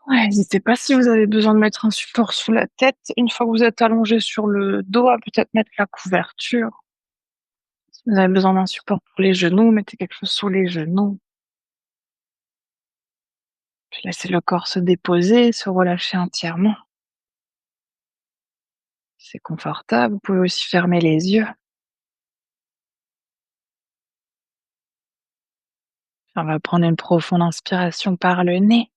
Ouais, n'hésitez pas si vous avez besoin de mettre un support sous la tête. Une fois que vous êtes allongé sur le dos, à peut-être mettre la couverture. Si vous avez besoin d'un support pour les genoux, mettez quelque chose sous les genoux. Puis laissez le corps se déposer, se relâcher entièrement. Si c'est confortable, vous pouvez aussi fermer les yeux. On va prendre une profonde inspiration par le nez.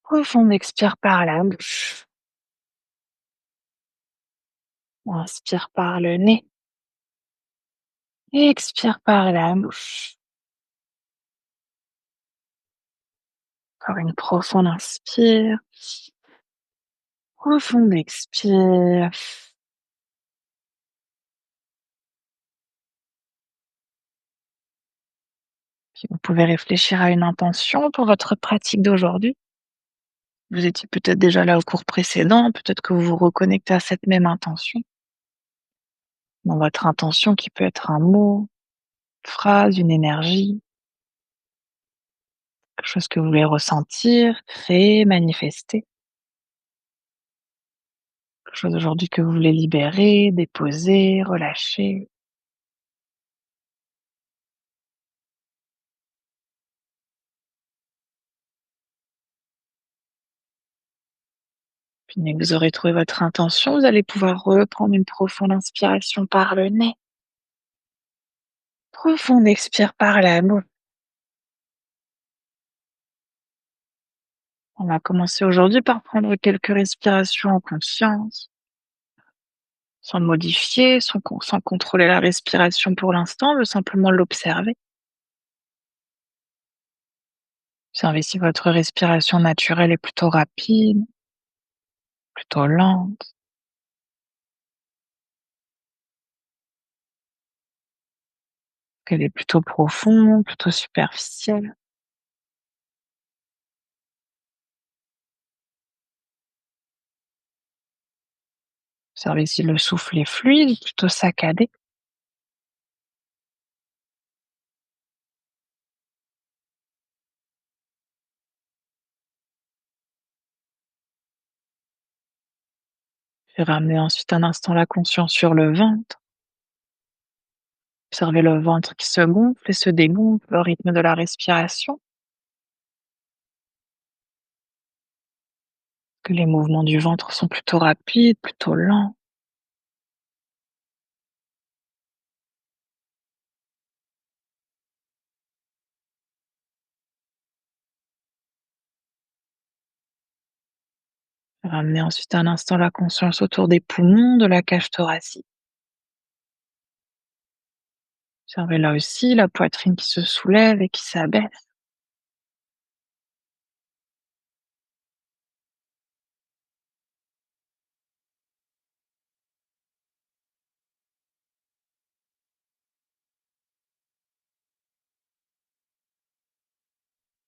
Profonde expire par la bouche. On inspire par le nez. Et expire par la bouche. Encore une profonde inspire. Profonde expire. Puis vous pouvez réfléchir à une intention pour votre pratique d'aujourd'hui. Vous étiez peut-être déjà là au cours précédent, peut-être que vous vous reconnectez à cette même intention. Dans votre intention qui peut être un mot, une phrase, une énergie, quelque chose que vous voulez ressentir, créer, manifester. Quelque chose aujourd'hui que vous voulez libérer, déposer, relâcher. Puis dès que vous aurez trouvé votre intention, vous allez pouvoir reprendre une profonde inspiration par le nez. Profonde expire par la bouche. On va commencer aujourd'hui par prendre quelques respirations en conscience, sans le modifier, sans contrôler la respiration pour l'instant, on veut simplement l'observer. Observez si votre respiration naturelle est plutôt rapide, plutôt lente, qu'elle est plutôt profonde, plutôt superficielle. Observez si le souffle est fluide, plutôt saccadé. Puis ramenez ensuite un instant la conscience sur le ventre. Observez le ventre qui se gonfle et se dégonfle au rythme de la respiration, que les mouvements du ventre sont plutôt rapides, plutôt lents. Ramenez ensuite un instant la conscience autour des poumons, de la cage thoracique. Observez là aussi la poitrine qui se soulève et qui s'abaisse.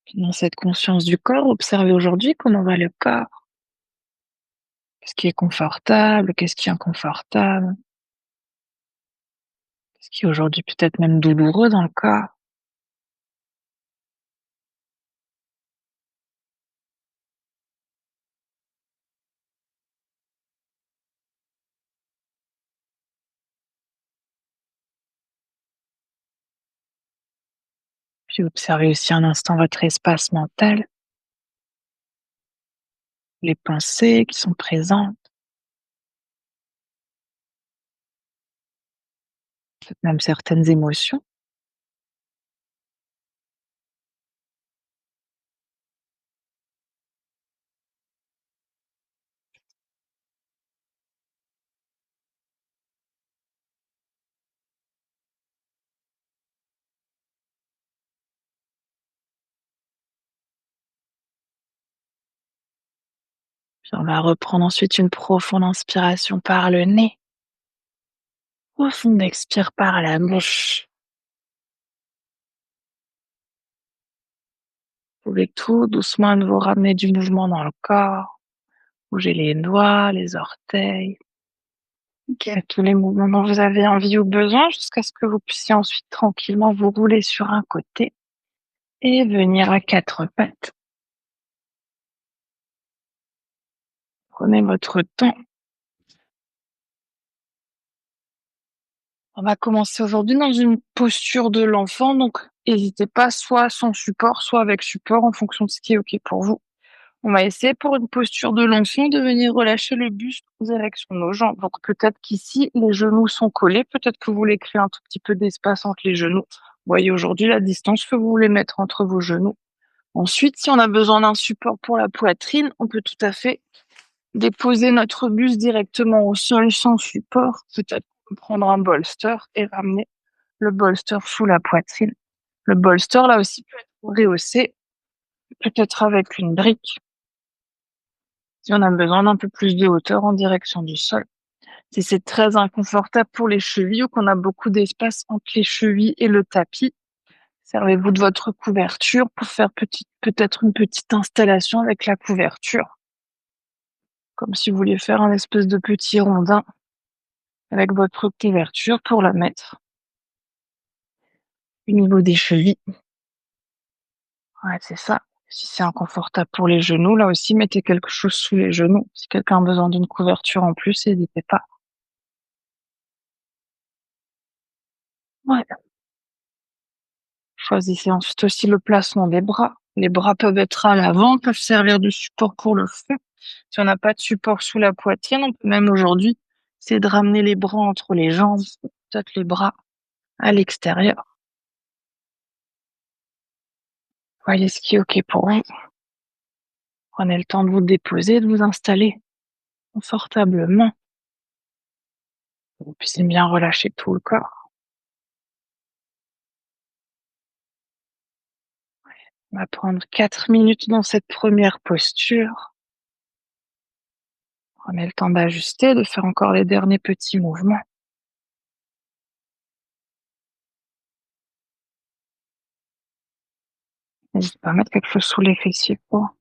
Puis dans cette conscience du corps, observez aujourd'hui comment va le corps. Qu'est-ce qui est confortable, qu'est-ce qui est inconfortable, qu'est-ce qui est aujourd'hui peut-être même douloureux dans le corps. Puis observez aussi un instant votre espace mental, les pensées qui sont présentes, peut-être même certaines émotions. Puis on va reprendre ensuite une profonde inspiration par le nez. Profonde expire par la bouche. Vous pouvez tout doucement de vous ramener du mouvement dans le corps. Bougez les doigts, les orteils. Ok, tous les mouvements dont vous avez envie ou besoin jusqu'à ce que vous puissiez ensuite tranquillement vous rouler sur un côté et venir à quatre pattes. Prenez votre temps. On va commencer aujourd'hui dans une posture de l'enfant, donc n'hésitez pas, soit sans support, soit avec support en fonction de ce qui est OK pour vous. On va essayer pour une posture de l'enfant de venir relâcher le buste en direction de nos jambes. Donc peut-être qu'ici, les genoux sont collés, peut-être que vous voulez créer un tout petit peu d'espace entre les genoux. Vous voyez aujourd'hui la distance que vous voulez mettre entre vos genoux. Ensuite, si on a besoin d'un support pour la poitrine, on peut tout à fait déposer notre buste directement au sol sans support. Peut-être prendre un bolster et ramener le bolster sous la poitrine. Le bolster, là aussi, peut être rehaussé, peut-être avec une brique, si on a besoin d'un peu plus de hauteur en direction du sol. Si c'est très inconfortable pour les chevilles ou qu'on a beaucoup d'espace entre les chevilles et le tapis, servez-vous de votre couverture pour faire peut-être une petite installation avec la couverture, comme si vous vouliez faire un espèce de petit rondin avec votre couverture pour la mettre au niveau des chevilles. Ouais, c'est ça. Si c'est inconfortable pour les genoux, là aussi, mettez quelque chose sous les genoux. Si quelqu'un a besoin d'une couverture en plus, n'hésitez pas. Ouais. Choisissez ensuite aussi le placement des bras. Les bras peuvent être à l'avant, peuvent servir de support pour le fond. Si on n'a pas de support sous la poitrine, on peut même aujourd'hui essayer de ramener les bras entre les jambes, peut-être les bras à l'extérieur. Voyez ce qui est OK pour vous. Prenez le temps de vous déposer, de vous installer confortablement. Vous puissiez bien relâcher tout le corps. On va prendre 4 minutes dans cette première posture. Prenez le temps d'ajuster, de faire encore les derniers petits mouvements. N'hésitez pas à mettre quelque chose sous les fessiers pour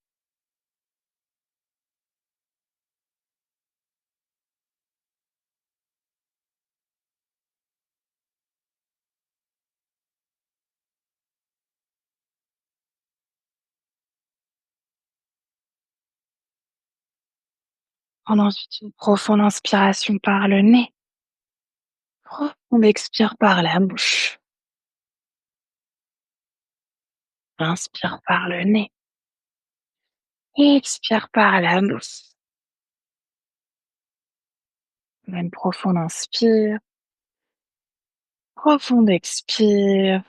prendre ensuite une profonde inspiration par le nez. On expire par la bouche. Inspire par le nez. Expire par la bouche. Une profonde inspire. Profonde expire.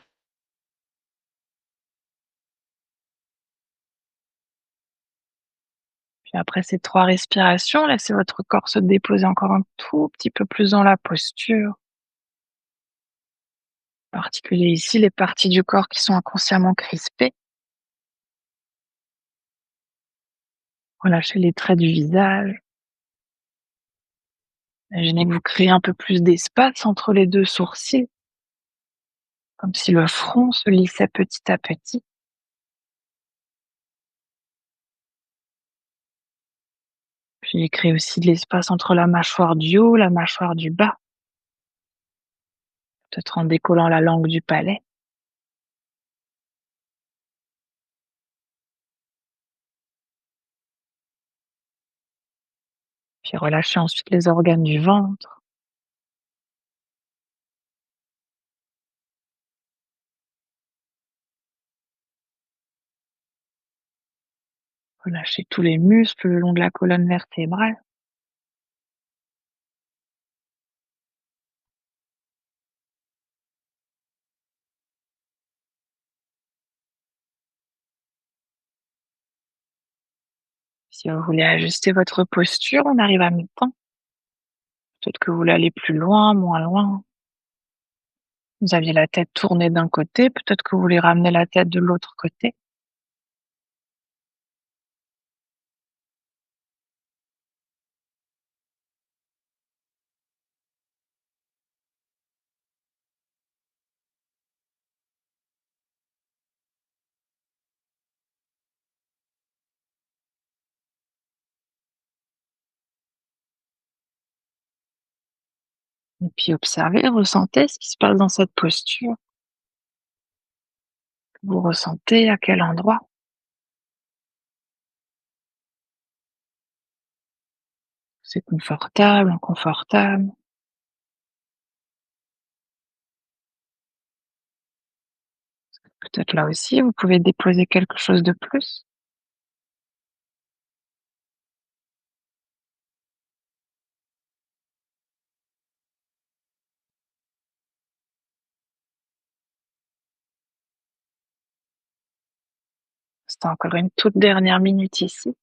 Puis après ces 3 respirations, laissez votre corps se déposer encore un tout petit peu plus dans la posture. En particulier ici, les parties du corps qui sont inconsciemment crispées. Relâchez les traits du visage. Imaginez que vous créez un peu plus d'espace entre les 2 sourcils, comme si le front se lissait petit à petit. Puis créez aussi de l'espace entre la mâchoire du haut, la mâchoire du bas, peut-être en décollant la langue du palais. Puis relâchez ensuite les organes du ventre. Relâchez tous les muscles le long de la colonne vertébrale. Si vous voulez ajuster votre posture, on arrive à mi-temps. Peut-être que vous voulez aller plus loin, moins loin. Vous aviez la tête tournée d'un côté, peut-être que vous voulez ramener la tête de l'autre côté. Et puis observez, ressentez ce qui se passe dans cette posture. Vous ressentez à quel endroit. C'est confortable, inconfortable? Peut-être là aussi, vous pouvez déposer quelque chose de plus? C'est encore une toute dernière minute ici.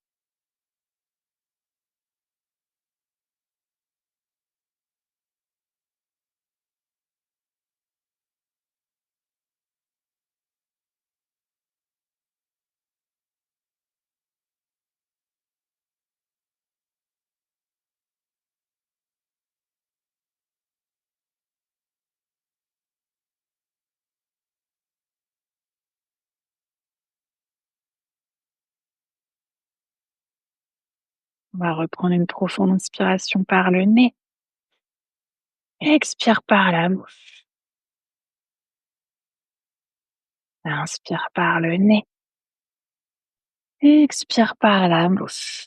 On va reprendre une profonde inspiration par le nez. Expire par la bouche. Inspire par le nez. Expire par la bouche.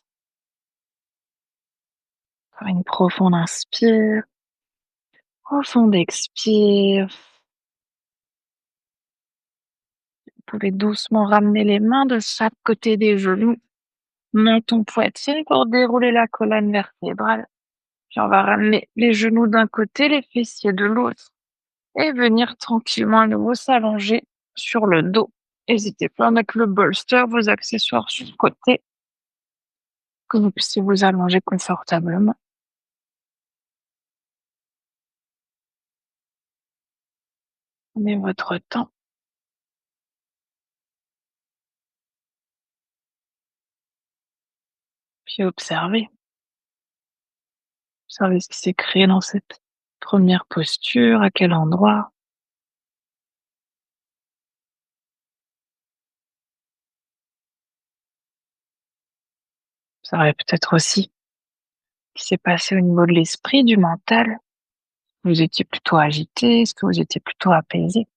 Encore une profonde inspire. Profonde expire. Vous pouvez doucement ramener les mains de chaque côté des genoux. Menton poitrine pour dérouler la colonne vertébrale. Puis on va ramener les genoux d'un côté, les fessiers de l'autre. Et venir tranquillement à nouveau s'allonger sur le dos. N'hésitez pas à mettre le bolster, vos accessoires sur le côté, que vous puissiez vous allonger confortablement. Prenez votre temps, puis observez. Observez ce qui s'est créé dans cette première posture, à quel endroit. Observez peut-être aussi ce qui s'est passé au niveau de l'esprit, du mental. Vous étiez plutôt agité, est-ce que vous étiez plutôt apaisé?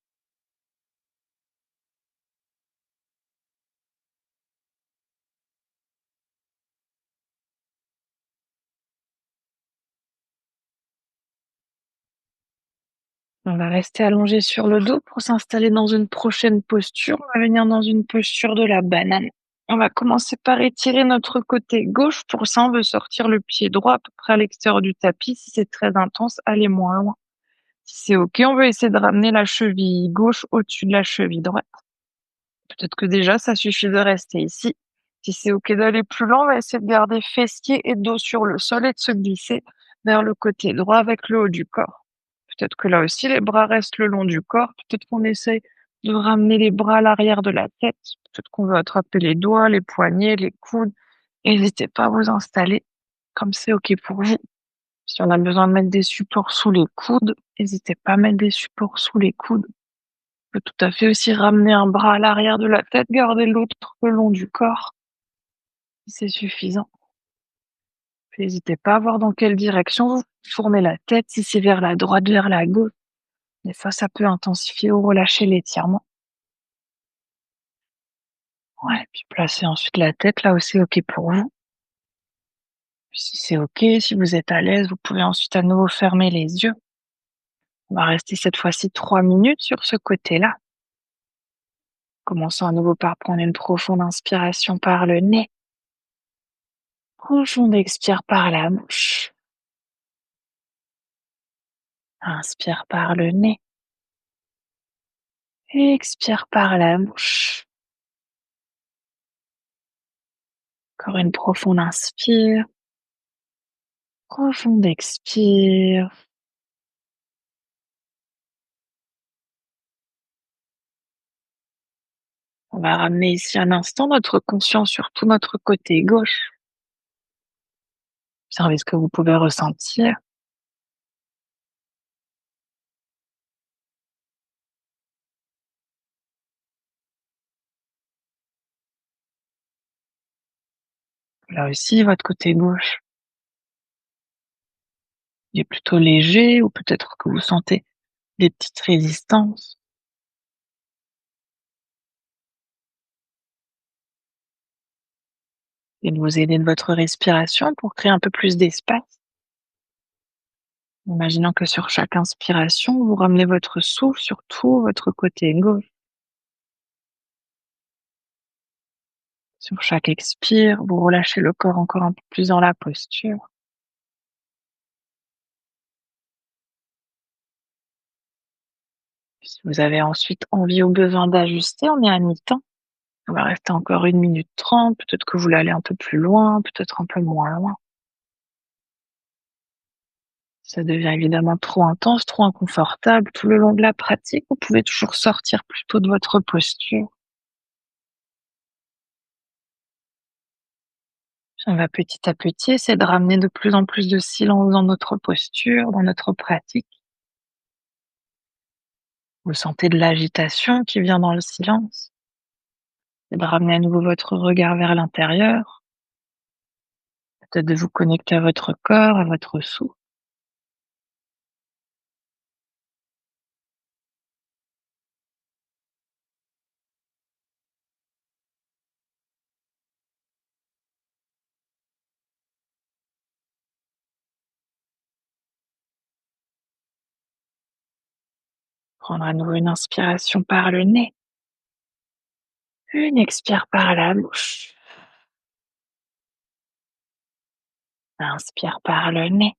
On va rester allongé sur le dos pour s'installer dans une prochaine posture. On va venir dans une posture de la banane. On va commencer par étirer notre côté gauche. Pour ça, on veut sortir le pied droit à peu près à l'extérieur du tapis. Si c'est très intense, allez moins loin. Si c'est OK, on veut essayer de ramener la cheville gauche au-dessus de la cheville droite. Peut-être que déjà, ça suffit de rester ici. Si c'est OK d'aller plus loin, on va essayer de garder fessier et dos sur le sol et de se glisser vers le côté droit avec le haut du corps. Peut-être que là aussi, les bras restent le long du corps. Peut-être qu'on essaye de ramener les bras à l'arrière de la tête. Peut-être qu'on veut attraper les doigts, les poignets, les coudes. N'hésitez pas à vous installer comme c'est OK pour vous. Si on a besoin de mettre des supports sous les coudes, n'hésitez pas à mettre des supports sous les coudes. On peut tout à fait aussi ramener un bras à l'arrière de la tête, garder l'autre le long du corps. Si c'est suffisant. Puis n'hésitez pas à voir dans quelle direction vous tournez la tête, si c'est vers la droite, vers la gauche. Des fois, ça peut intensifier ou relâcher l'étirement. Ouais, puis placez ensuite la tête là où c'est OK pour vous. Puis si c'est OK, si vous êtes à l'aise, vous pouvez ensuite à nouveau fermer les yeux. On va rester cette fois-ci 3 minutes sur ce côté-là. Commençons à nouveau par prendre une profonde inspiration par le nez. Profonde expire par la bouche. Inspire par le nez. Expire par la bouche. Encore une profonde inspire. Profonde expire. On va ramener ici un instant notre conscience sur tout notre côté gauche. Observez ce que vous pouvez ressentir. Là aussi, votre côté gauche, il est plutôt léger ou peut-être que vous sentez des petites résistances. et de vous aider de votre respiration pour créer un peu plus d'espace. Imaginant que sur chaque inspiration, vous ramenez votre souffle sur tout votre côté gauche. Sur chaque expire, vous relâchez le corps encore un peu plus dans la posture. Si vous avez ensuite envie ou besoin d'ajuster, on est à mi-temps. On va rester encore 1 minute 30. Peut-être que vous voulez aller un peu plus loin, peut-être un peu moins loin. Ça devient évidemment trop intense, trop inconfortable tout le long de la pratique. Vous pouvez toujours sortir plutôt de votre posture. On va petit à petit essayer de ramener de plus en plus de silence dans notre posture, dans notre pratique. Vous sentez de l'agitation qui vient dans le silence. Et de ramener à nouveau votre regard vers l'intérieur. Peut-être de vous connecter à votre corps, à votre souffle. Prendre à nouveau une inspiration par le nez. Une expire par la bouche. Inspire par le nez.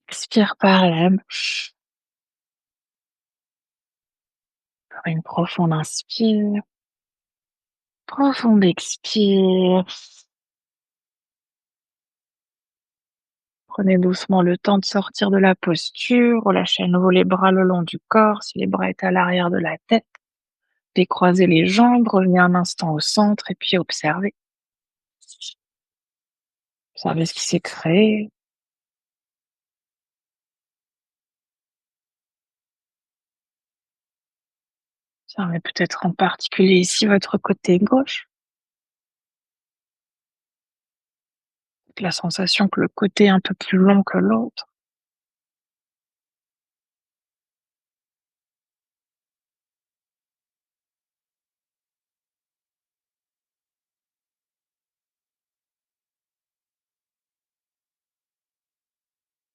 Expire par la bouche. Une profonde inspire. Profonde expire. Prenez doucement le temps de sortir de la posture. Relâchez à nouveau les bras le long du corps, si les bras étaient à l'arrière de la tête. Décroisez les jambes, revenez un instant au centre et puis observez. Observez ce qui s'est créé. Observez peut-être en particulier ici votre côté gauche. La sensation que le côté est un peu plus long que l'autre.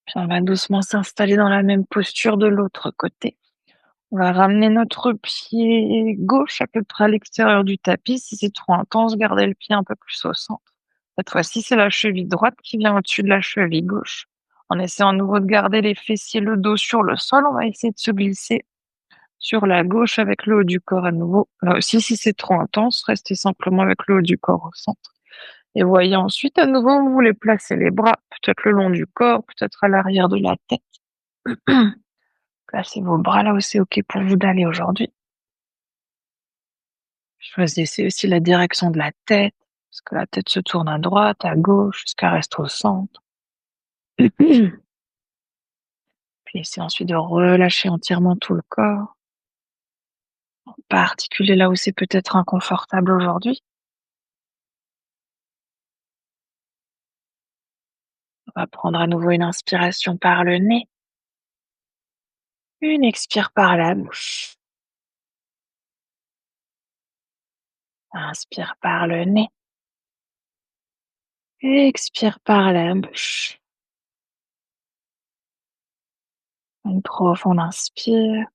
Puis on va doucement s'installer dans la même posture de l'autre côté. On va ramener notre pied gauche à peu près à l'extérieur du tapis. Si c'est trop intense, gardez le pied un peu plus au centre. Cette fois-ci, c'est la cheville droite qui vient au-dessus de la cheville gauche. En essayant à nouveau de garder les fessiers, le dos sur le sol, on va essayer de se glisser sur la gauche avec le haut du corps à nouveau. Là aussi, si c'est trop intense, restez simplement avec le haut du corps au centre. Et voyez ensuite à nouveau où vous voulez placer les bras, peut-être le long du corps, peut-être à l'arrière de la tête. Placez vos bras là où c'est OK pour vous d'aller aujourd'hui. Choisissez aussi la direction de la tête. Est-ce que la tête se tourne à droite, à gauche, est-ce qu'elle reste au centre? Puis essayez ensuite de relâcher entièrement tout le corps, en particulier là où c'est peut-être inconfortable aujourd'hui. On va prendre à nouveau une inspiration par le nez, une expire par la bouche. Inspire par le nez, expire par la bouche. Une profonde inspire,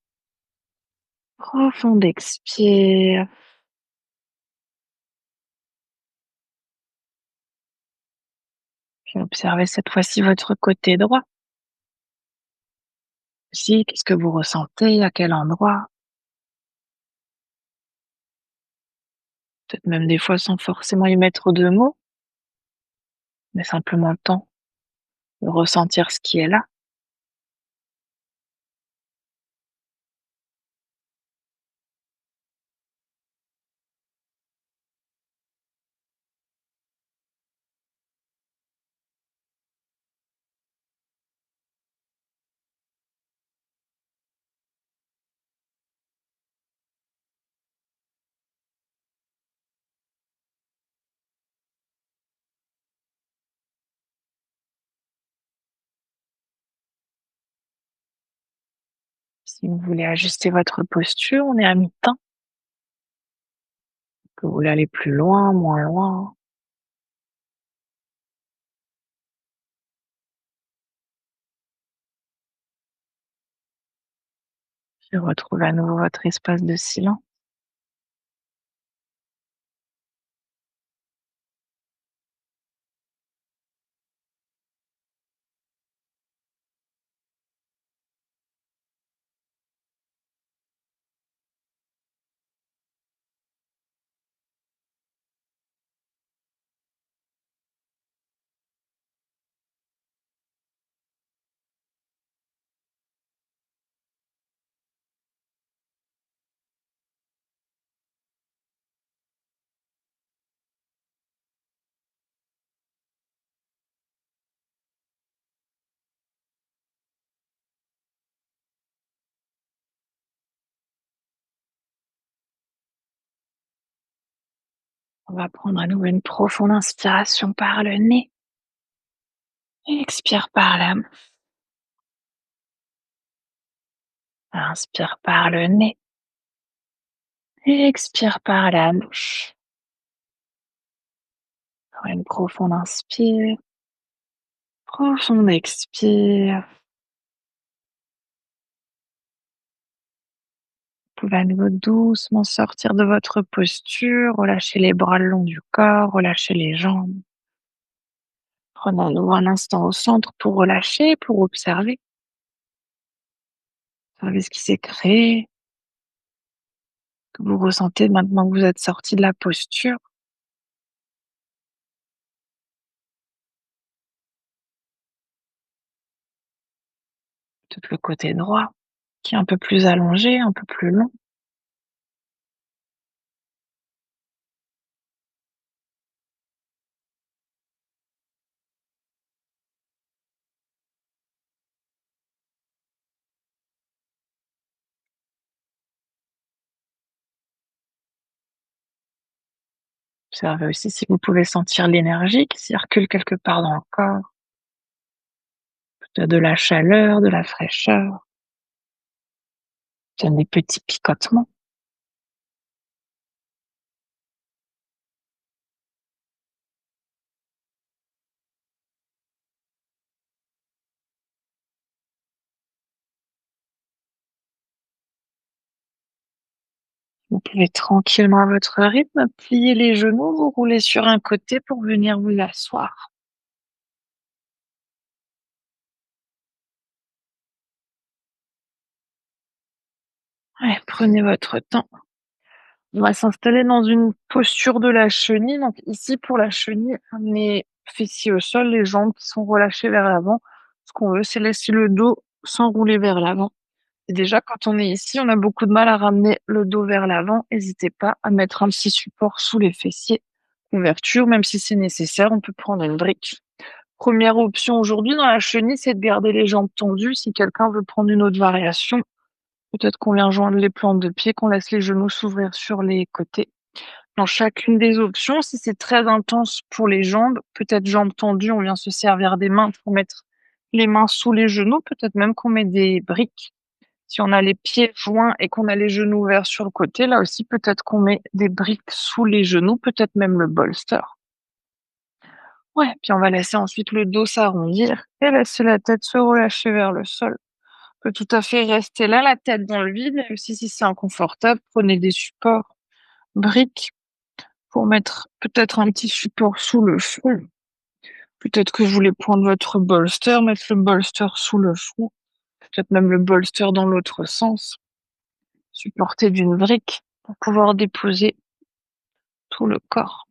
profonde expire. Puis observez cette fois-ci votre côté droit. Ici, qu'est-ce que vous ressentez? À quel endroit? Peut-être même des fois sans forcément y mettre de mots, mais simplement le temps de ressentir ce qui est là. Si vous voulez ajuster votre posture, on est à mi-temps. Que vous voulez aller plus loin, moins loin? Puis retrouver à nouveau votre espace de silence. On va prendre à nouveau une profonde inspiration par le nez et expire par la bouche. Inspire par le nez et expire par la bouche. Encore une profonde inspire, profonde expire. Vous pouvez à nouveau doucement sortir de votre posture, relâcher les bras le long du corps, relâcher les jambes. Prenez à nouveau un instant au centre pour relâcher, pour observer. Observez ce qui s'est créé, que vous ressentez maintenant que vous êtes sorti de la posture. Peut-être le côté droit, qui est un peu plus allongé, un peu plus long. Observez aussi si vous pouvez sentir l'énergie qui circule quelque part dans le corps. Peut-être de la chaleur, de la fraîcheur, peut-être des petits picotements. Vous pouvez tranquillement à votre rythme plier les genoux, vous rouler sur un côté pour venir vous asseoir. Ouais, prenez votre temps. On va s'installer dans une posture de la chenille. Donc ici, pour la chenille, amenez fessiers au sol, les jambes qui sont relâchées vers l'avant. Ce qu'on veut, c'est laisser le dos s'enrouler vers l'avant. Et déjà, quand on est ici, on a beaucoup de mal à ramener le dos vers l'avant. N'hésitez pas à mettre un petit support sous les fessiers. Couverture, même si c'est nécessaire, on peut prendre une brique. Première option aujourd'hui dans la chenille, c'est de garder les jambes tendues. Si quelqu'un veut prendre une autre variation, peut-être qu'on vient joindre les plantes de pied, qu'on laisse les genoux s'ouvrir sur les côtés. Dans chacune des options, si c'est très intense pour les jambes, peut-être jambes tendues, on vient se servir des mains pour mettre les mains sous les genoux, peut-être même qu'on met des briques. Si on a les pieds joints et qu'on a les genoux ouverts sur le côté, là aussi, peut-être qu'on met des briques sous les genoux, peut-être même le bolster. Ouais, puis on va laisser ensuite le dos s'arrondir et laisser la tête se relâcher vers le sol. On peut tout à fait rester là, la tête dans le vide, même si c'est inconfortable, prenez des supports, briques, pour mettre peut-être un petit support sous le front. Peut-être que vous voulez prendre votre bolster, mettre le bolster sous le front, peut-être même le bolster dans l'autre sens, supporté d'une brique pour pouvoir déposer tout le corps.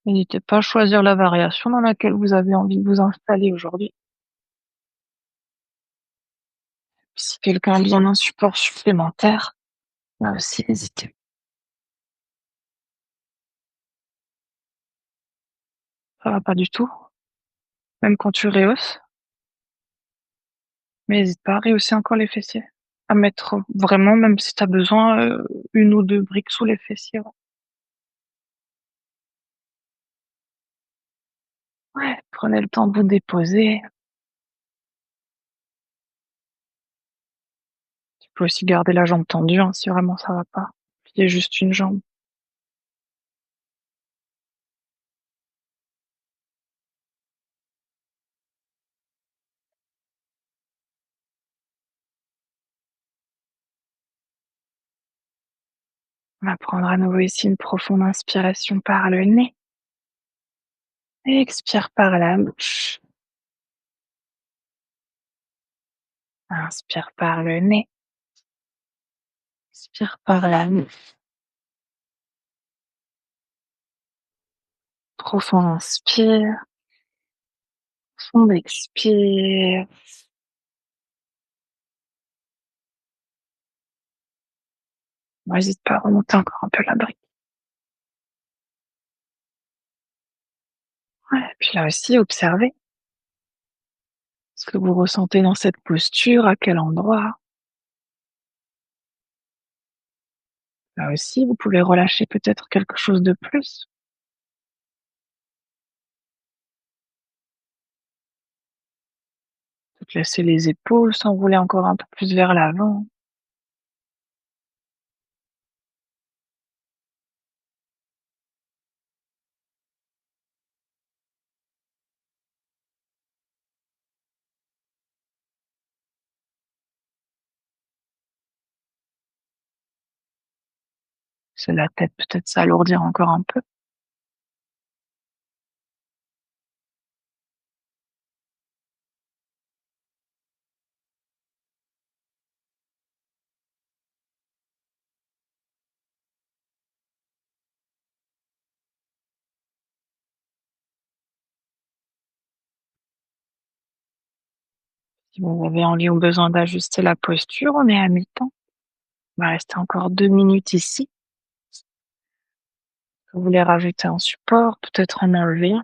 N'hésitez pas à choisir la variation dans laquelle vous avez envie de vous installer aujourd'hui. Si quelqu'un a besoin d'un support supplémentaire, là aussi, n'hésitez pas. Ça va pas du tout, même quand tu rehausses, mais n'hésite pas à rehausser encore les fessiers. À mettre vraiment, même si tu as besoin, une ou 2 briques sous les fessiers, ouais. Ouais, prenez le temps de vous déposer. Tu peux aussi garder la jambe tendue, hein, si vraiment ça va pas. Plier juste une jambe. On va prendre à nouveau ici une profonde inspiration par le nez. Expire par la bouche. Inspire par le nez. Expire par la bouche. Profond inspire. Profond expire. N'hésite pas à remonter encore un peu la brique. Ouais, puis là aussi, observez ce que vous ressentez dans cette posture, à quel endroit. Là aussi, vous pouvez relâcher peut-être quelque chose de plus. Peut-être laisser les épaules s'enrouler encore un peu plus vers l'avant. C'est la tête peut-être s'alourdir encore un peu. Si vous avez envie ou besoin d'ajuster la posture, on est à mi-temps. Il va rester encore 2 minutes ici. Vous voulez rajouter un support, peut-être en enlever un.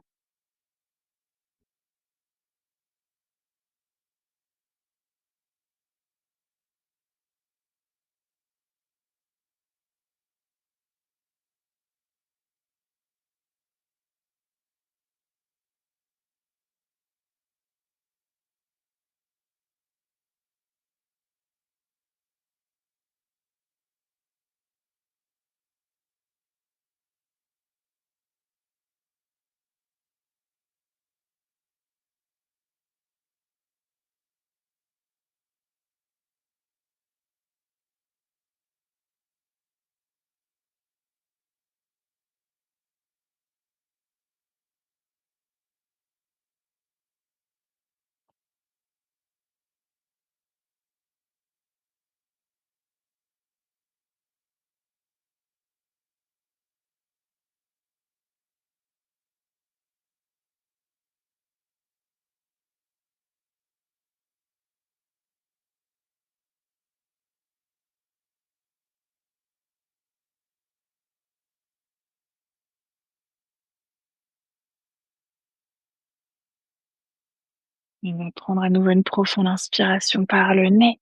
On va prendre à nouveau une profonde inspiration par le nez.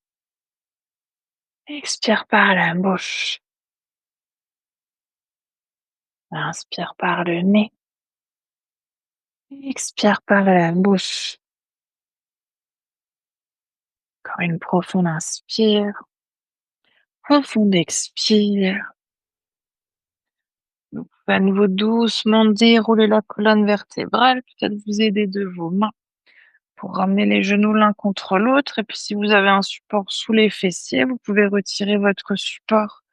Expire par la bouche. Inspire par le nez. Expire par la bouche. Encore une profonde inspire. Profonde expire. Vous pouvez à nouveau doucement dérouler la colonne vertébrale. Peut-être vous aider de vos mains pour ramener les genoux l'un contre l'autre. Et puis si vous avez un support sous les fessiers, vous pouvez retirer votre support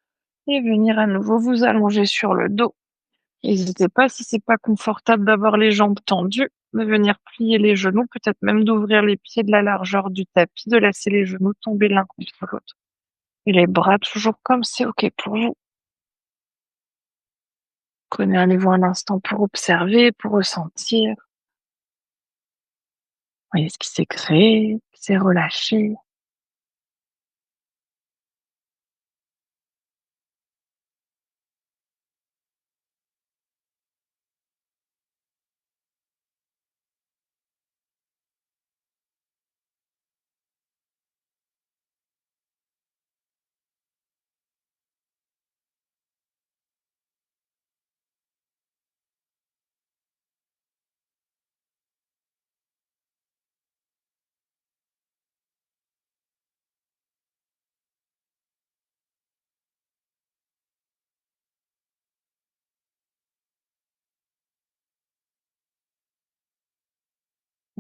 et venir à nouveau vous allonger sur le dos. N'hésitez pas, si c'est pas confortable d'avoir les jambes tendues, de venir plier les genoux, peut-être même d'ouvrir les pieds de la largeur du tapis, de laisser les genoux tomber l'un contre l'autre. Et les bras toujours comme c'est OK pour vous. Prenez-vous un instant pour observer, pour ressentir. Voyez ce qui s'est créé, qui s'est relâché.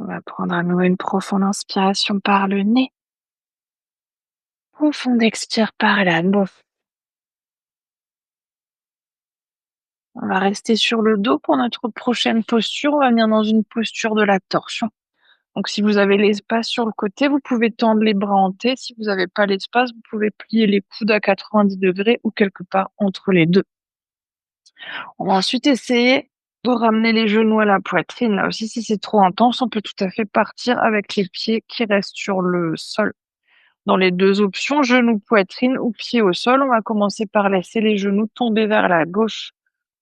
On va prendre à nouveau une profonde inspiration par le nez. Profonde expire par la bouche. On va rester sur le dos pour notre prochaine posture. On va venir dans une posture de la torsion. Donc, si vous avez l'espace sur le côté, vous pouvez tendre les bras en T. Si vous n'avez pas l'espace, vous pouvez plier les coudes à 90 degrés ou quelque part entre les deux. On va ensuite essayer de ramener les genoux à la poitrine. Là aussi, si c'est trop intense, on peut tout à fait partir avec les pieds qui restent sur le sol. Dans les deux options, genoux, poitrine ou pieds au sol, on va commencer par laisser les genoux tomber vers la gauche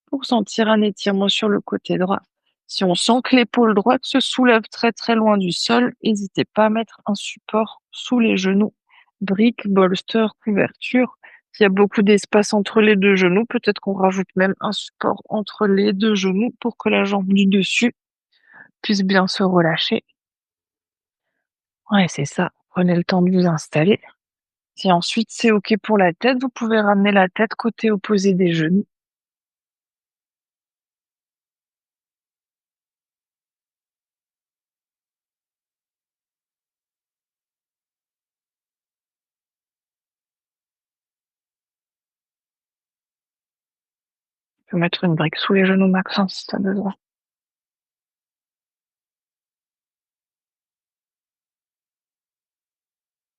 pour sentir un étirement sur le côté droit. Si on sent que l'épaule droite se soulève très très loin du sol, n'hésitez pas à mettre un support sous les genoux. Briques, bolster, couverture. S'il y a beaucoup d'espace entre les deux genoux, peut-être qu'on rajoute même un support entre les deux genoux pour que la jambe du dessus puisse bien se relâcher. Ouais, c'est ça. Prenez le temps de vous installer. Si ensuite c'est OK pour la tête, vous pouvez ramener la tête côté opposé des genoux. Vous pouvez mettre une brique sous les genoux Maxence si tu as besoin.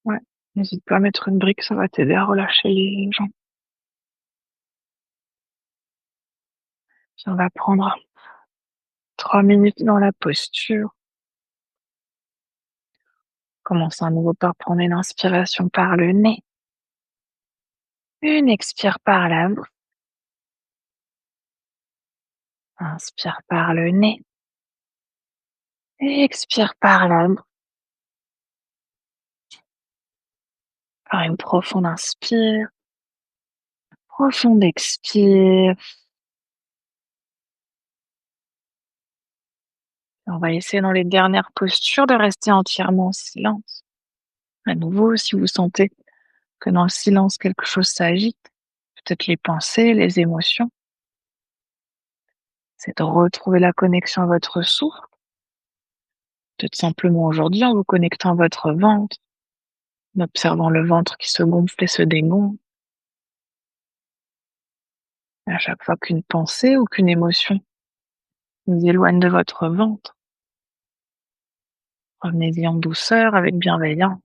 Ouais, n'hésite pas à mettre une brique, ça va t'aider à relâcher les jambes. Puis on va prendre 3 minutes dans la posture. Commence à nouveau par prendre une inspiration par le nez. Une expire par la bouche. Inspire par le nez. Et expire par la bouche. Par une profonde inspire. Profonde expire. On va essayer dans les dernières postures de rester entièrement en silence. À nouveau, si vous sentez que dans le silence quelque chose s'agite, peut-être les pensées, les émotions, c'est de retrouver la connexion à votre souffle. Peut-être simplement aujourd'hui en vous connectant à votre ventre, en observant le ventre qui se gonfle et se dégonfle. À chaque fois qu'une pensée ou qu'une émotion vous éloigne de votre ventre, revenez-y en douceur avec bienveillance.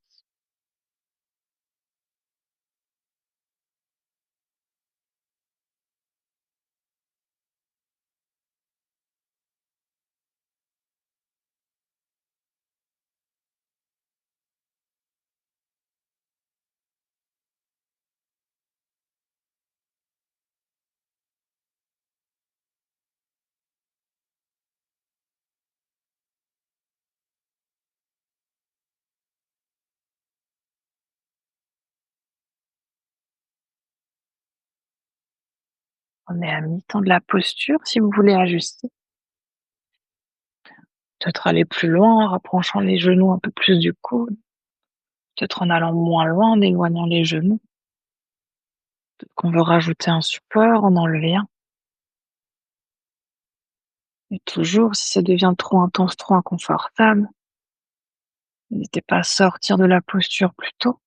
On est à mi-temps de la posture si vous voulez ajuster. Peut-être aller plus loin en rapprochant les genoux un peu plus du coude. Peut-être en allant moins loin en éloignant les genoux. Peut-être qu'on veut rajouter un support, en enlever un. Et toujours, si ça devient trop intense, trop inconfortable, n'hésitez pas à sortir de la posture plus tôt.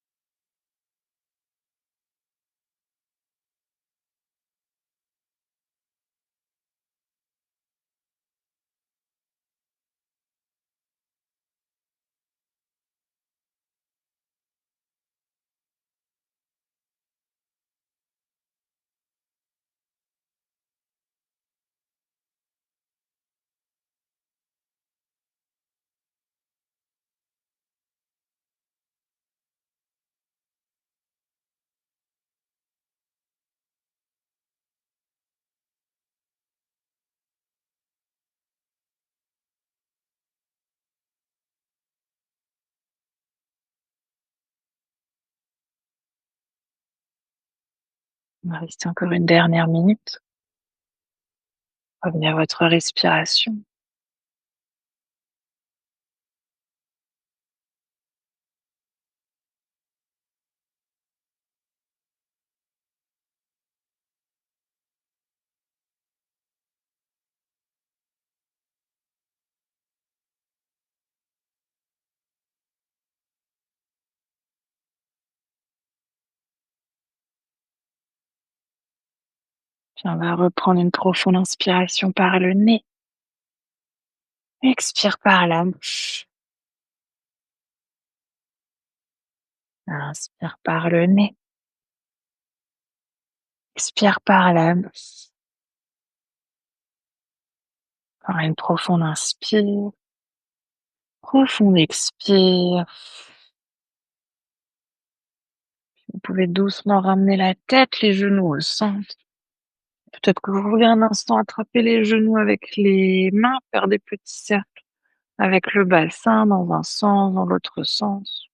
On va rester encore une dernière minute. Revenez à votre respiration. Puis on va reprendre une profonde inspiration par le nez. Expire par la bouche. Inspire par le nez. Expire par la bouche. Encore une profonde inspire. Profonde expire. Vous pouvez doucement ramener la tête, les genoux au centre. Peut-être que vous voulez un instant attraper les genoux avec les mains, faire des petits cercles avec le bassin dans un sens, dans l'autre sens.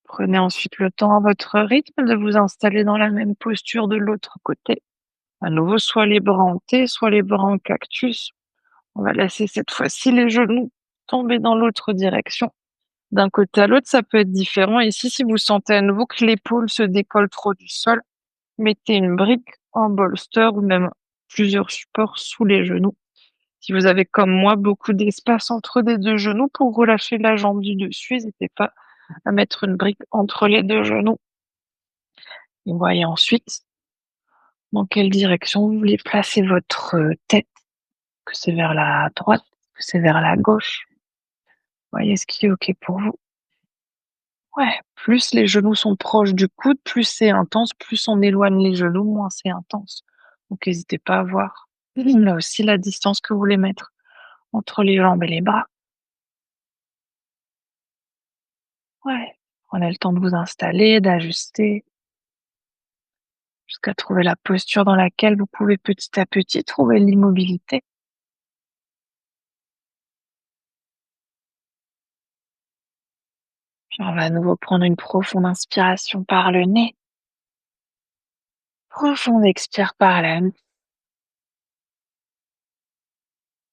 Prenez ensuite le temps à votre rythme de vous installer dans la même posture de l'autre côté. À nouveau, soit les bras en T, soit les bras en cactus. On va laisser cette fois-ci les genoux tomber dans l'autre direction. D'un côté à l'autre, ça peut être différent. Ici, si vous sentez à nouveau que l'épaule se décolle trop du sol, mettez une brique, en bolster ou même plusieurs supports sous les genoux. Si vous avez comme moi beaucoup d'espace entre les deux genoux pour relâcher la jambe du dessus, n'hésitez pas à mettre une brique entre les deux genoux. Et voyez ensuite dans quelle direction vous voulez placer votre tête, que c'est vers la droite, que c'est vers la gauche. Voyez ce qui est OK pour vous. Ouais, plus les genoux sont proches du coude, plus c'est intense, plus on éloigne les genoux, moins c'est intense. Donc n'hésitez pas à voir là aussi la distance que vous voulez mettre entre les jambes et les bras. Ouais, prenez le temps de vous installer, d'ajuster, jusqu'à trouver la posture dans laquelle vous pouvez petit à petit trouver l'immobilité. Puis on va à nouveau prendre une profonde inspiration par le nez. Profonde expire par la nuque.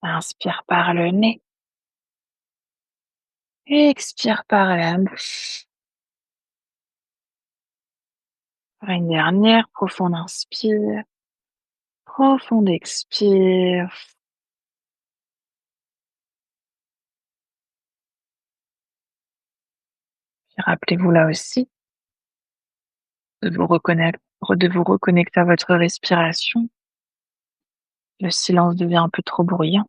Inspire par le nez. Expire par la bouche. Une dernière profonde inspire. Profonde expire. Puis rappelez-vous là aussi de vous reconnecter à votre respiration. Le silence devient un peu trop bruyant.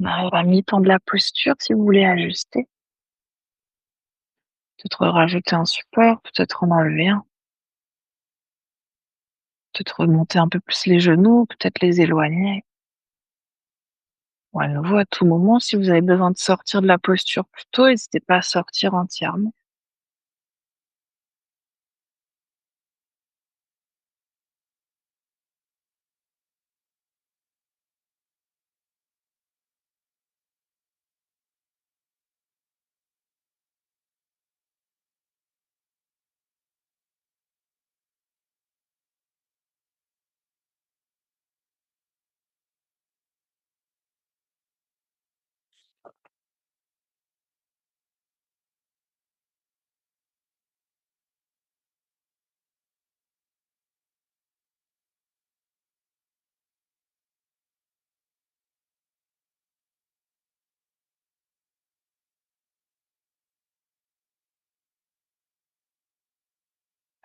On arrive à mi-temps de la posture si vous voulez ajuster. Peut-être rajouter un support, peut-être en enlever un. Peut-être remonter un peu plus les genoux, peut-être les éloigner. Ou à nouveau, à tout moment, si vous avez besoin de sortir de la posture plus tôt, n'hésitez pas à sortir entièrement.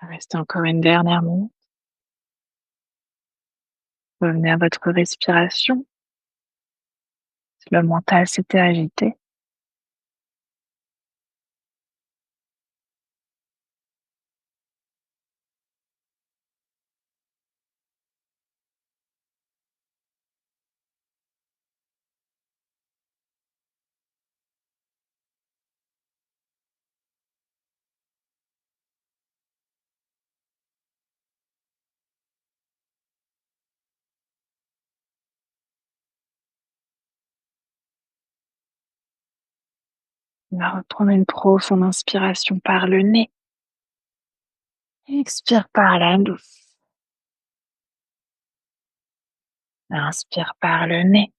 Restez encore une dernière minute. Revenez à votre respiration. Si le mental s'était agité, On va reprendre une profonde inspiration par le nez. Expire par la bouche. Inspire par le nez.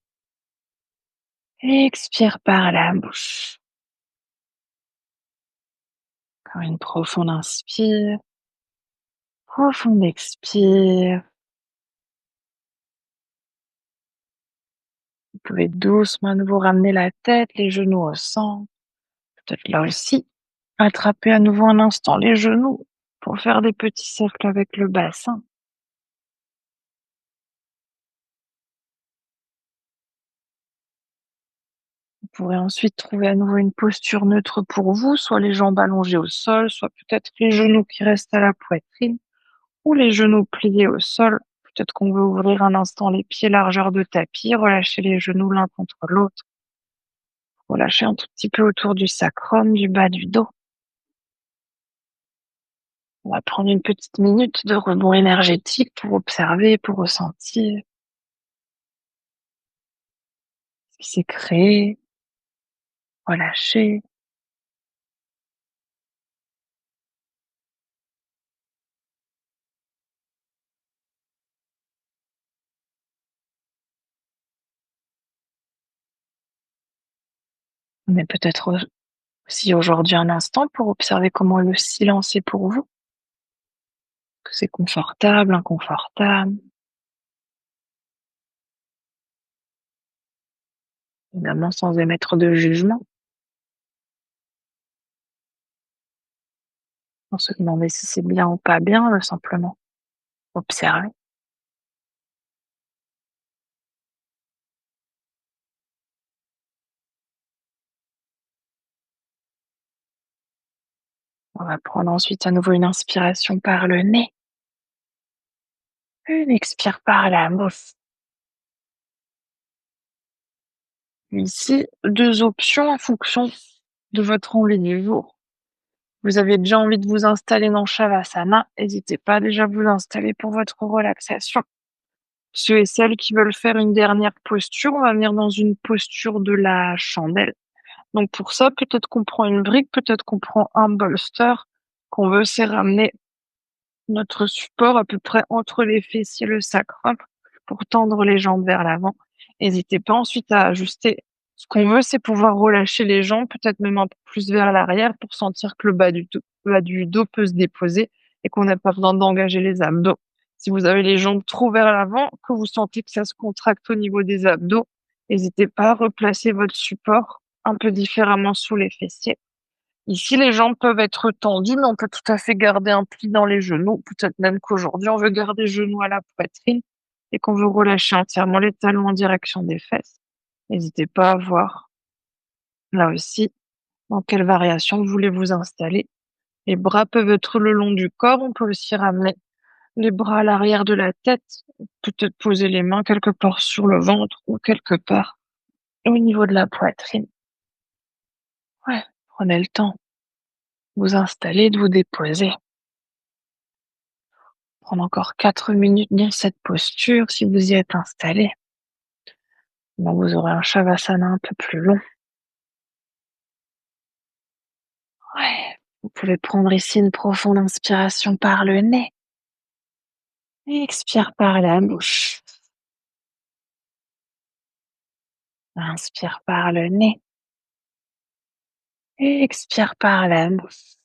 Expire par la bouche. Encore une profonde inspire. Profonde expire. Vous pouvez doucement à nouveau ramener la tête, les genoux au centre. Peut-être là aussi, attraper à nouveau un instant les genoux pour faire des petits cercles avec le bassin. Vous pourrez ensuite trouver à nouveau une posture neutre pour vous, soit les jambes allongées au sol, soit peut-être les genoux qui restent à la poitrine, ou les genoux pliés au sol. Peut-être qu'on veut ouvrir un instant les pieds largeur de tapis, relâcher les genoux l'un contre l'autre, relâcher un tout petit peu autour du sacrum, du bas du dos. On va prendre une petite minute de rebond énergétique pour observer, pour ressentir ce qui s'est créé, relâcher. Mais peut-être aussi aujourd'hui un instant pour observer comment le silence est pour vous, que c'est confortable, inconfortable, évidemment sans émettre de jugement. On se demander si c'est bien ou pas bien, simplement observer. On va prendre ensuite à nouveau une inspiration par le nez, une expire par la bouche. Ici, deux options en fonction de votre envie du jour. Vous avez déjà envie de vous installer dans Shavasana, n'hésitez pas déjà à vous installer pour votre relaxation. Ceux et celles qui veulent faire une dernière posture, on va venir dans une posture de la chandelle. Donc pour ça, peut-être qu'on prend une brique, peut-être qu'on prend un bolster, qu'on veut c'est ramener notre support à peu près entre les fessiers et le sacrum pour tendre les jambes vers l'avant. N'hésitez pas ensuite à ajuster. Ce qu'on veut, c'est pouvoir relâcher les jambes, peut-être même un peu plus vers l'arrière pour sentir que le bas du dos peut se déposer et qu'on n'a pas besoin d'engager les abdos. Si vous avez les jambes trop vers l'avant, que vous sentez que ça se contracte au niveau des abdos, n'hésitez pas à replacer votre support un peu différemment sous les fessiers. Ici, les jambes peuvent être tendues, mais on peut tout à fait garder un pli dans les genoux. Peut-être même qu'aujourd'hui, on veut garder genoux à la poitrine et qu'on veut relâcher entièrement les talons en direction des fesses. N'hésitez pas à voir, là aussi, dans quelle variation vous voulez vous installer. Les bras peuvent être le long du corps. On peut aussi ramener les bras à l'arrière de la tête. Peut-être poser les mains quelque part sur le ventre ou quelque part au niveau de la poitrine. Ouais, prenez le temps de vous installer, de vous déposer. Prendre encore 4 minutes dans cette posture si vous y êtes installé. Bon, vous aurez un Shavasana un peu plus long. Ouais. Vous pouvez prendre ici une profonde inspiration par le nez et expire par la bouche. Inspire par le nez et expire par la bouche.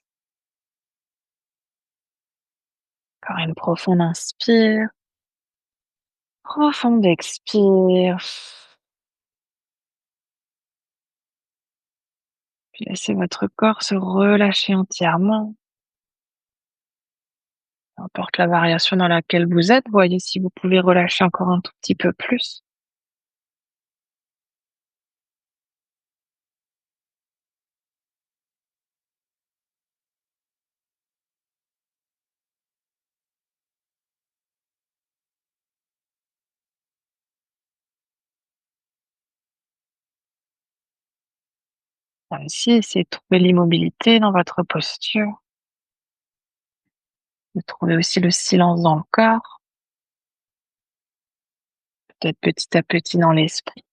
Encore une profonde inspire, profonde expire. Puis laissez votre corps se relâcher entièrement. Peu importe la variation dans laquelle vous êtes, voyez si vous pouvez relâcher encore un tout petit peu plus. Ici, essayez de trouver l'immobilité dans votre posture, de trouver aussi le silence dans le corps, peut-être petit à petit dans l'esprit.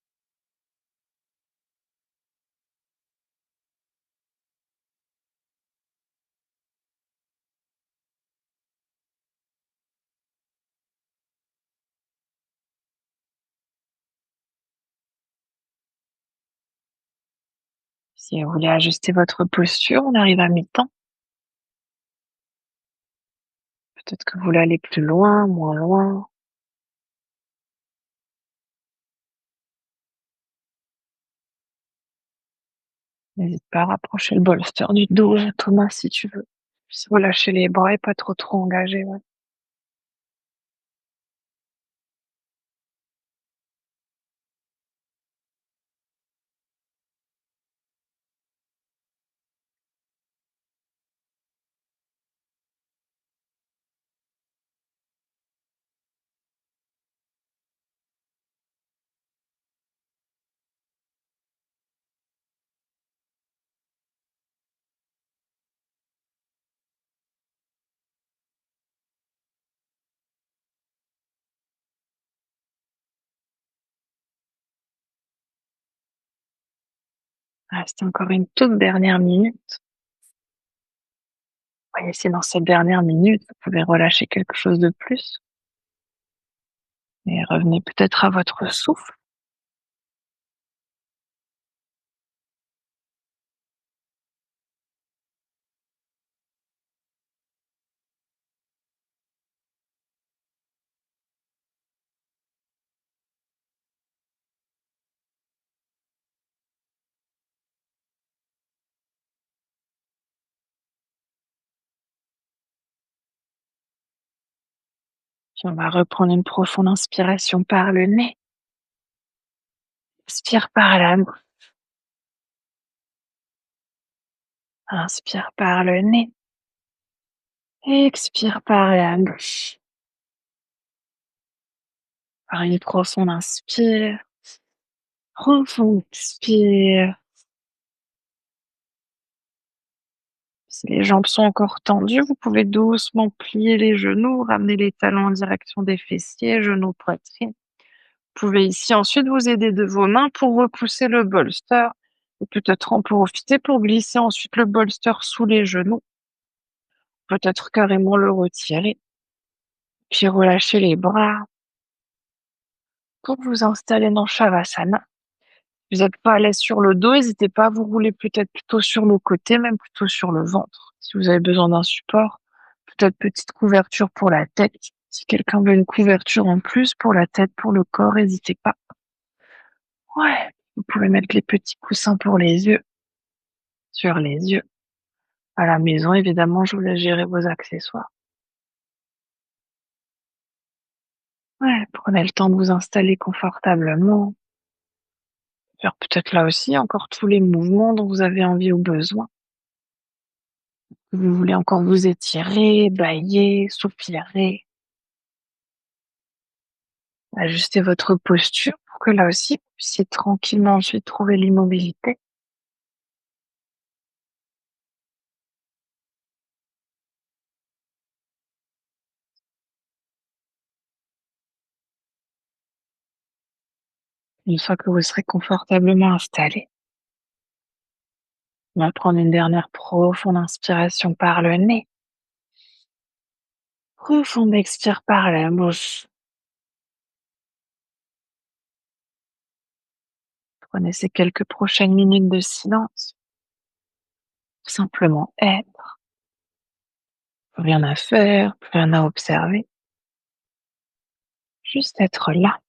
Si vous voulez ajuster votre posture, on arrive à mi-temps. Peut-être que vous voulez aller plus loin, moins loin. N'hésite pas à rapprocher le bolster du dos, Thomas, si tu veux. Puis relâcher les bras et pas trop engager, ouais. Il reste encore une toute dernière minute. Voyez si dans cette dernière minute, vous pouvez relâcher quelque chose de plus et revenez peut-être à votre souffle. Puis on va reprendre une profonde inspiration par le nez. Expire par la bouche. Inspire par le nez. Expire par la bouche. Par une profonde inspire. Profonde expire. Si les jambes sont encore tendues, vous pouvez doucement plier les genoux, ramener les talons en direction des fessiers, genoux, poitrine. Vous pouvez ici ensuite vous aider de vos mains pour repousser le bolster et peut-être en profiter pour glisser ensuite le bolster sous les genoux, peut-être carrément le retirer, puis relâcher les bras pour vous installer dans Shavasana. Vous n'êtes pas à l'aise sur le dos, n'hésitez pas à vous rouler peut-être plutôt sur le côté, même plutôt sur le ventre. Si vous avez besoin d'un support, peut-être petite couverture pour la tête. Si quelqu'un veut une couverture en plus pour la tête, pour le corps, n'hésitez pas. Ouais, vous pouvez mettre les petits coussins pour les yeux, sur les yeux. À la maison, évidemment, je vous laisse gérer vos accessoires. Ouais, prenez le temps de vous installer confortablement. Faire peut-être là aussi encore tous les mouvements dont vous avez envie ou besoin. Vous voulez encore vous étirer, bâiller, soupirer, ajuster votre posture pour que là aussi, vous puissiez tranquillement ensuite trouver l'immobilité. Une fois que vous serez confortablement installé, on va prendre une dernière profonde inspiration par le nez. Profonde expire par la bouche. Prenez ces quelques prochaines minutes de silence. Simplement être. Plus rien à faire, plus rien à observer. Juste être là.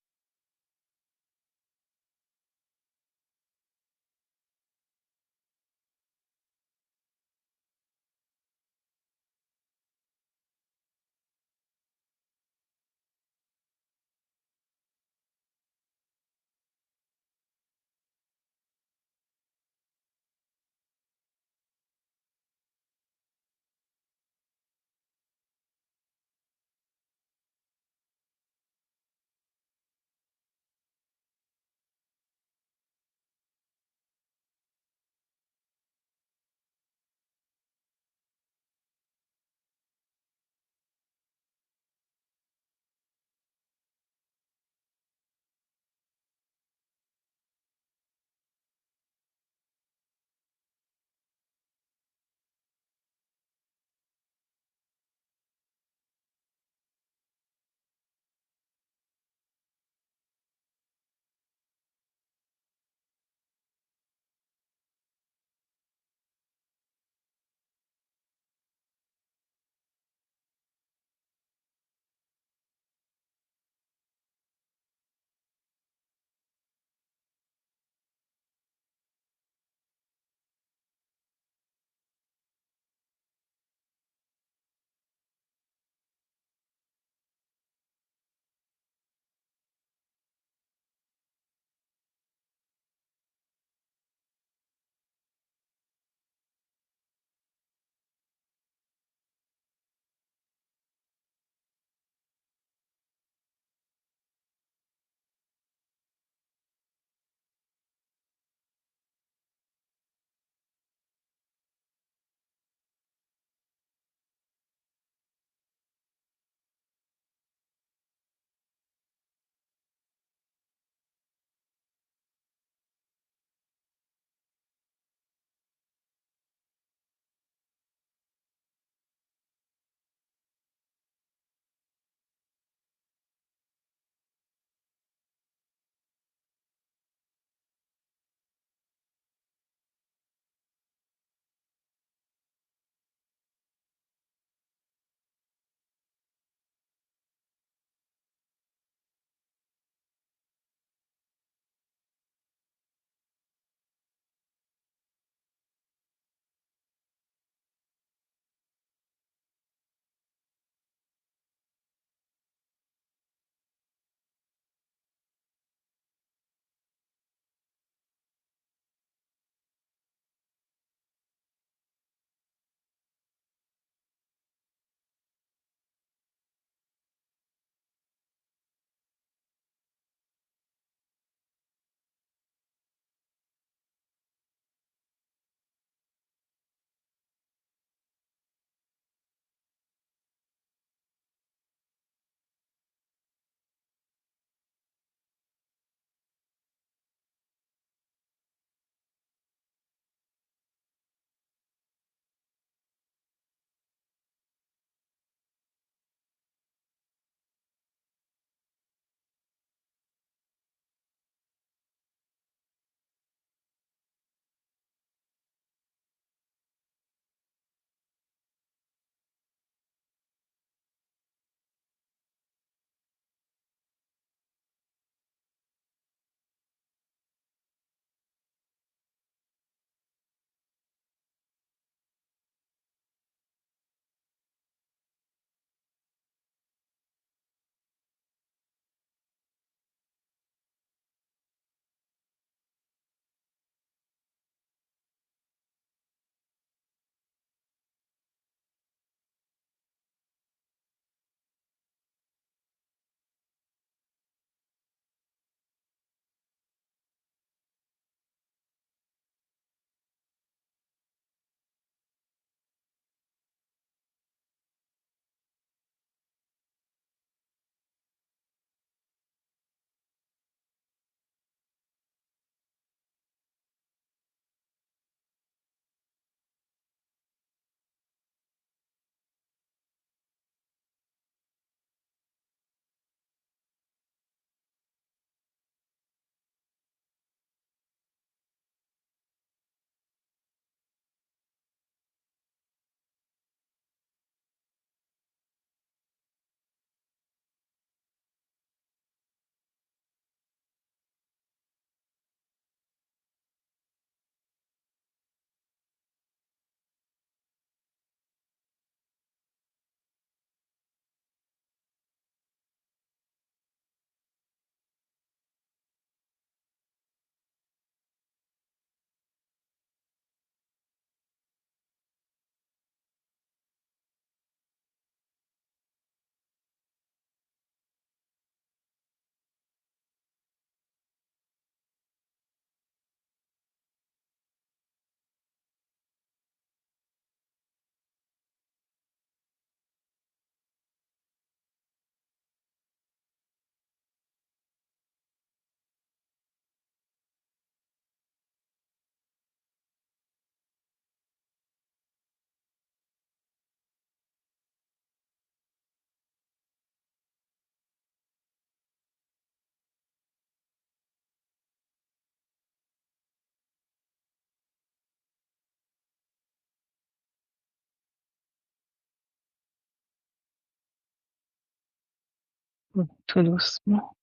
Tout doucement,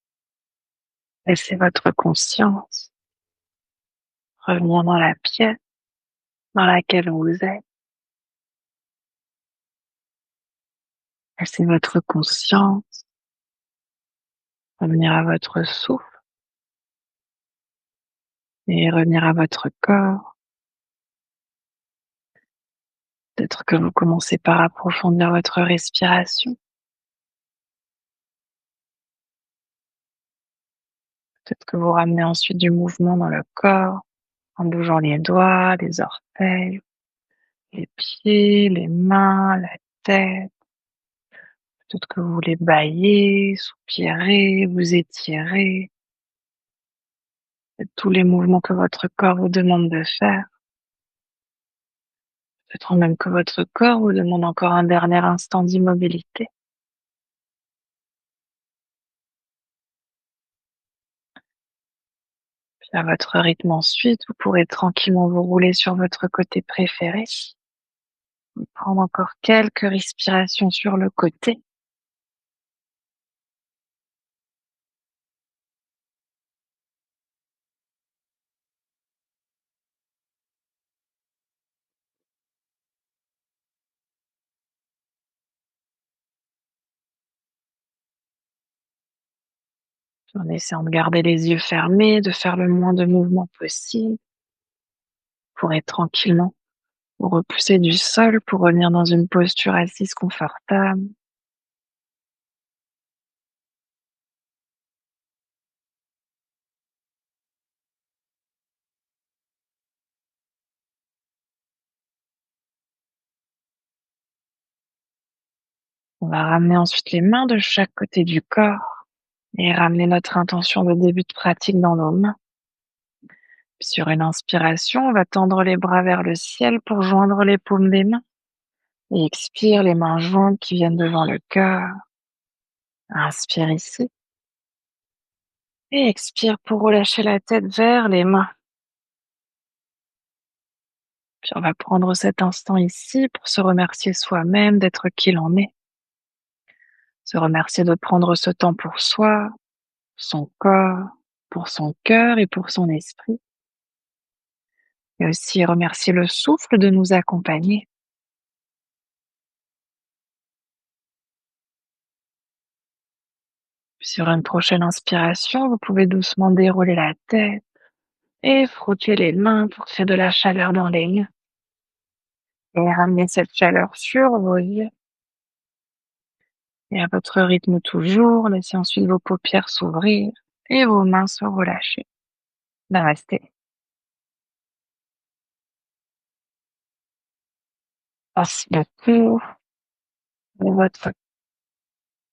laissez votre conscience revenir dans la pièce dans laquelle vous êtes. Laissez votre conscience revenir à votre souffle et revenir à votre corps. Peut-être que vous commencez par approfondir votre respiration. Peut-être que vous ramenez ensuite du mouvement dans le corps en bougeant les doigts, les orteils, les pieds, les mains, la tête. Peut-être que vous voulez bâiller, soupirer, vous étirer. Faites tous les mouvements que votre corps vous demande de faire. Peut-être même que votre corps vous demande encore un dernier instant d'immobilité. Puis à votre rythme ensuite, vous pourrez tranquillement vous rouler sur votre côté préféré. Prendre encore quelques respirations sur le côté. En essayant de garder les yeux fermés, de faire le moins de mouvements possible. Vous pourrez tranquillement vous repousser du sol pour revenir dans une posture assise confortable. On va ramener ensuite les mains de chaque côté du corps et ramener notre intention de début de pratique dans nos mains. Puis sur une inspiration, on va tendre les bras vers le ciel pour joindre les paumes des mains. Et expire, les mains jointes qui viennent devant le cœur. Inspire ici. Et expire pour relâcher la tête vers les mains. Puis on va prendre cet instant ici pour se remercier soi-même d'être qui l'on est. Se remercier de prendre ce temps pour soi, son corps, pour son cœur et pour son esprit. Et aussi remercier le souffle de nous accompagner. Puis sur une prochaine inspiration, vous pouvez doucement dérouler la tête et frotter les mains pour créer de la chaleur dans les mains. Et ramener cette chaleur sur vos yeux. Et à votre rythme toujours, laissez ensuite vos paupières s'ouvrir et vos mains se relâcher. Namasté. Merci beaucoup de votre